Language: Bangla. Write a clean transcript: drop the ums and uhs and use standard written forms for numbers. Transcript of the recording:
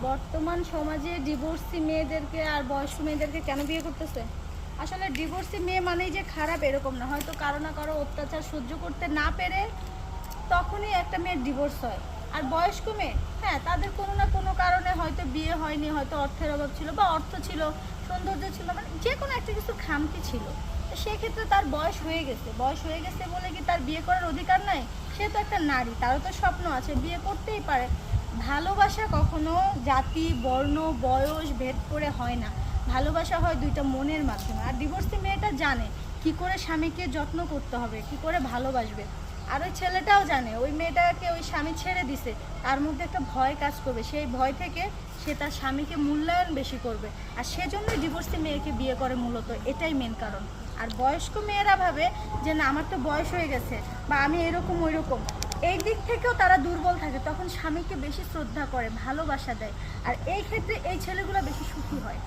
বর্তমান সমাজে ডিভোর্সি মেয়েদেরকে আর বয়স্ক মেয়েদেরকে কেন বিয়ে করতেছে? আসলে ডিভোর্সি মেয়ে মানেই যে খারাপ এরকম না, হয়তো কারো না কারো অত্যাচার সহ্য করতে না পেরে তখনই একটা মেয়ের ডিভোর্স হয়। আর বয়স্ক মেয়ে, হ্যাঁ, তাদের কোনো না কোনো কারণে হয়তো বিয়ে হয়নি, হয়তো অর্থের অভাব ছিল বা অর্থ ছিল, সৌন্দর্য ছিল, মানে যে কোনো একটা কিছু খামতি ছিল। তো সেক্ষেত্রে তার বয়স হয়ে গেছে, বয়স হয়ে গেছে বলে কি তার বিয়ে করার অধিকার নাই? সে তো একটা নারী, তারও তো স্বপ্ন আছে, বিয়ে করতেই পারে। ভালোবাসা কখনো জাতি, বর্ণ, বয়স ভেদ করে হয় না। ভালোবাসা হয় দুইটা মনের মাধ্যমে। আর ডিভোর্সি মেয়েটা জানে কি করে স্বামীকে যত্ন করতে হবে, কি করে ভালোবাসবে। আর ওই ছেলেটাও জানে ওই মেয়েটাকে ওই স্বামী ছেড়ে দিছে, তার মধ্যে একটা ভয় কাজ করবে, সেই ভয় থেকে সে তার স্বামীকে মূল্যায়ন বেশি করবে। আর সেজন্যই ডিভোর্সি মেয়েকে বিয়ে করে, মূলত এটাই মেন কারণ। আর বয়স্ক মেয়েরা ভাবে যে না, আমার তো বয়স হয়ে গেছে বা আমি এরকম ওই রকম, এই দিক থেকেও তারা দুর্বল থাকে, তখন স্বামীকে বেশি শ্রদ্ধা করে, ভালোবাসা দেয়। আর এই ক্ষেত্রে এই ছেলেগুলো বেশি সুখী হয়।